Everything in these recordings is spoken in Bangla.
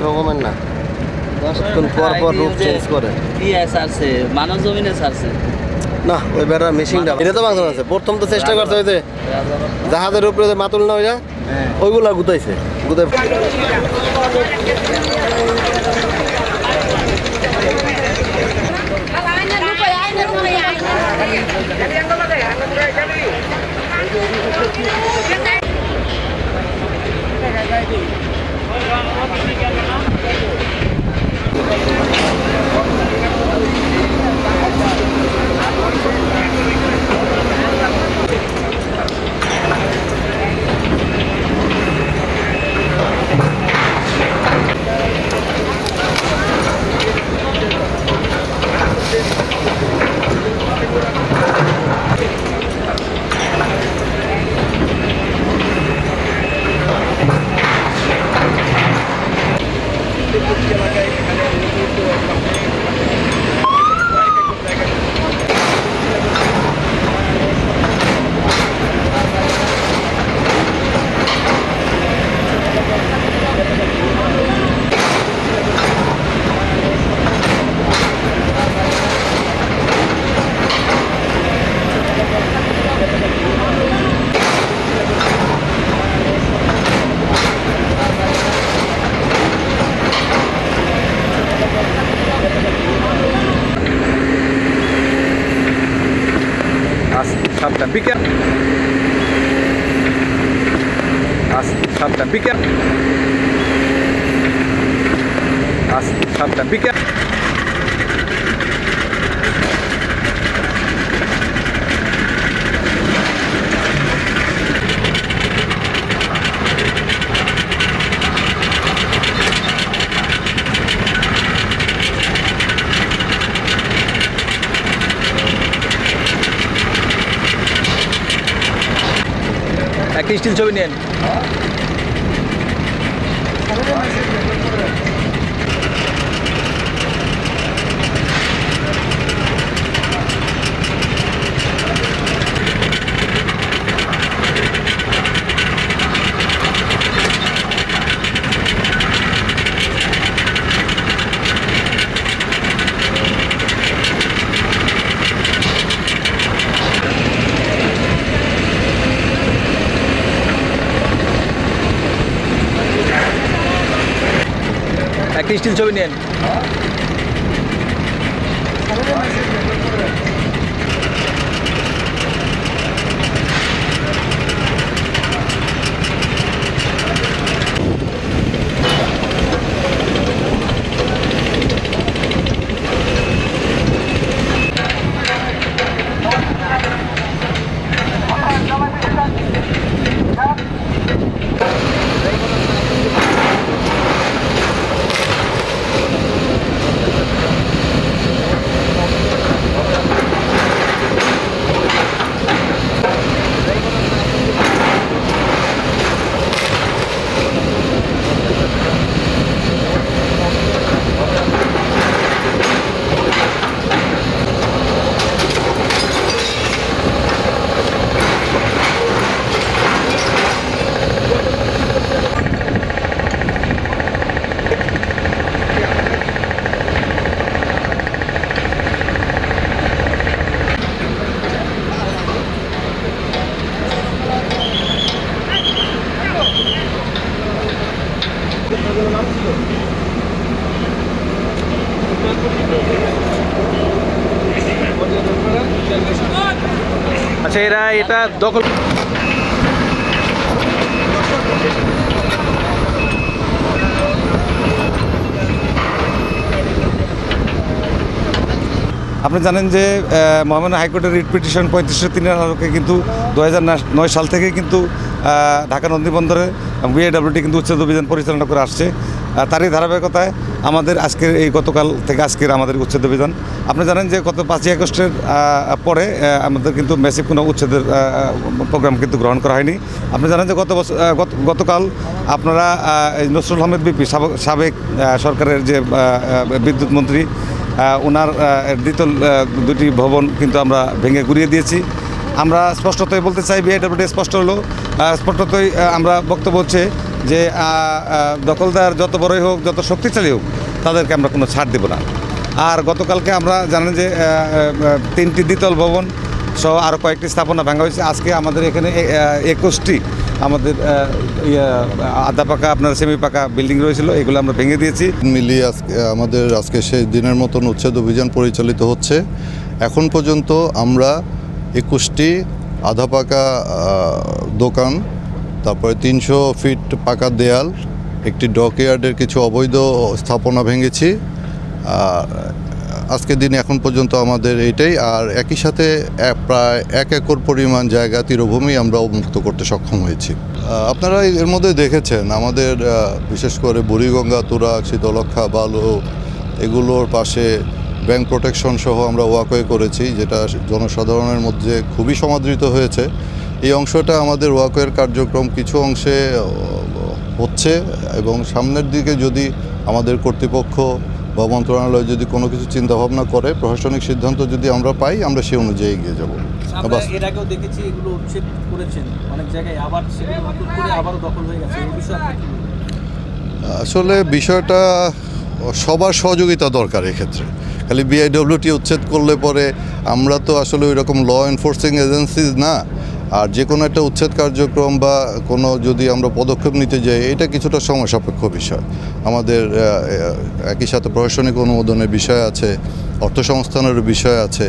রকমের না পর পর রূপ চেঞ্জ করে ছাড়ছে মানব জমিনে ছাড়ছে না ওই বেড়া মেশিনটা এটা তো বাংলা আছে প্রথম তো চেষ্টা করতে হয়েছে জাহাজের উপরে যে মাতুল না ওইটা ওইগুলা গুতাইছে গুতাই Sabtan pikir. Sabtan pikir. Sabtan pikir. একটা স্টিল ছবি নেন একটা স্টিল ছবি নেন আচ্ছা এরা এটা দখল আপনি জানেন যে মহামান্য হাইকোর্টের রিট পিটিশন 3503 আলোকে কিন্তু 2009 সাল থেকে কিন্তু ঢাকা নন্দীবন্দরে বিএডব্লিউটি কিন্তু উচ্ছেদ অভিযান পরিচালনা করে আসছে। তারই ধারাবাহিকতায় আমাদের আজকের এই গতকাল থেকে আজকের আমাদের উচ্ছেদ অভিযান। আপনি জানেন যে গত 5ই আগস্টের পরে আমাদের কিন্তু ম্যাসিভ কোনো উচ্ছেদের প্রোগ্রাম কিন্তু গ্রহণ করা হয়নি। আপনি জানেন যে গতকাল আপনারা নসরুল আহমেদ বিপি সাবেক সরকারের যে বিদ্যুৎ মন্ত্রী ওনার দ্বিতল দুটি ভবন কিন্তু আমরা ভেঙে গুড়িয়ে দিয়েছি। আমরা স্পষ্টতই বলতে চাই বিআইডব্লিউটি স্পষ্টতই আমরা বক্তব্য হচ্ছে যে দখলদার যত বড়ই হোক, যত শক্তিশালী হোক, তাদেরকে আমরা কোনো ছাড় দেব না। আর গতকালকে আমরা জানেন যে 3টি দ্বিতল ভবন সহ আরও কয়েকটি স্থাপনা ভাঙা হয়েছে। আজকে আমাদের এখানে 21টি আমাদের আধা পাকা আপনার সেমি পাকা বিল্ডিং রয়েছিল, এগুলো আমরা ভেঙে দিয়েছি। মিলিয়ে আজকে সেই দিনের মতন উচ্ছেদ অভিযান পরিচালিত হচ্ছে। এখন পর্যন্ত আমরা 21টি আধা পাকা দোকান, তারপরে 300 ফিট পাকা দেয়াল, একটি ডকইয়ার্ডের কিছু অবৈধ স্থাপনা ভেঙেছি। আজকের দিনে এখন পর্যন্ত আমাদের এইটাই। আর একই সাথে প্রায় 1 একর পরিমাণ জায়গা তীরভূমি আমরা মুক্ত করতে সক্ষম হয়েছি। আপনারা এর মধ্যে দেখেছেন আমাদের বিশেষ করে বুড়িগঙ্গা, তুরাগ, শীতলক্ষা, বালু এগুলোর পাশে ব্যাংক প্রোটেকশন সহ আমরা ওয়াকওয়ে করেছি, যেটা জনসাধারণের মধ্যে খুবই সমাদৃত হয়েছে। এই অংশটা আমাদের ওয়াকওয়ের কার্যক্রম কিছু অংশে হচ্ছে এবং সামনের দিকে যদি আমাদের কর্তৃপক্ষ বা মন্ত্রণালয় যদি কোনো কিছু চিন্তাভাবনা করে, প্রশাসনিক সিদ্ধান্ত যদি আমরা পাই, আমরা সেই অনুযায়ী এগিয়ে যাব। এর আগেও দেখেছি এগুলো উচ্ছেদ করেছেন অনেক জায়গায়, আবার সেগুলো নতুন করে আবারও দখল হয়ে গেছে, এই বিষয়ে আপনি কি বলবেন? আসলে বিষয়টা সবার সহযোগিতা দরকার এক্ষেত্রে। খালি বিআইডব্লিউটি উচ্ছেদ করলে পরে আমরা তো আসলে ওই রকম ল এনফোর্সিং এজেন্সিজ না। আর যে কোনো একটা উচ্ছেদ কার্যক্রম বা কোনো যদি আমরা পদক্ষেপ নিতে যাই, এটা কিছুটা সময় সাপেক্ষ বিষয়। আমাদের একই সাথে প্রশাসনিক অনুমোদনের বিষয় আছে, অর্থ সংস্থানের বিষয় আছে।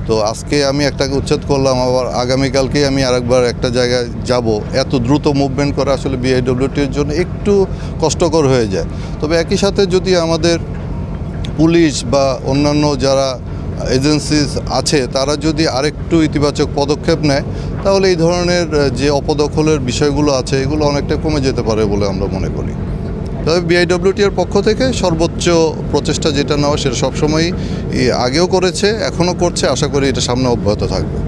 তো আজকে আমি একটা উচ্ছেদ করলাম, আবার আগামীকালকেই আমি আরেকবার একটা জায়গায় যাব, এত দ্রুত মুভমেন্ট করা আসলে বিআইডব্লিউটির জন্য একটু কষ্টকর হয়ে যায়। তবে একই সাথে যদি আমাদের পুলিশ বা অন্যান্য যারা এজেন্সিস আছে, তারা যদি আরেকটু ইতিবাচক পদক্ষেপ নেয়, তাহলে এই ধরনের যে অপদখলের বিষয়গুলো আছে, এগুলো অনেকটা কমে যেতে পারে বলে আমরা মনে করি। তবে বিআইডব্লিউটি এর পক্ষ থেকে সর্বোচ্চ প্রচেষ্টা যেটা নেওয়া, সেটা সবসময়ই আগেও করেছে, এখনও করছে। আশা করি এটা সামনে অব্যাহত থাকবে।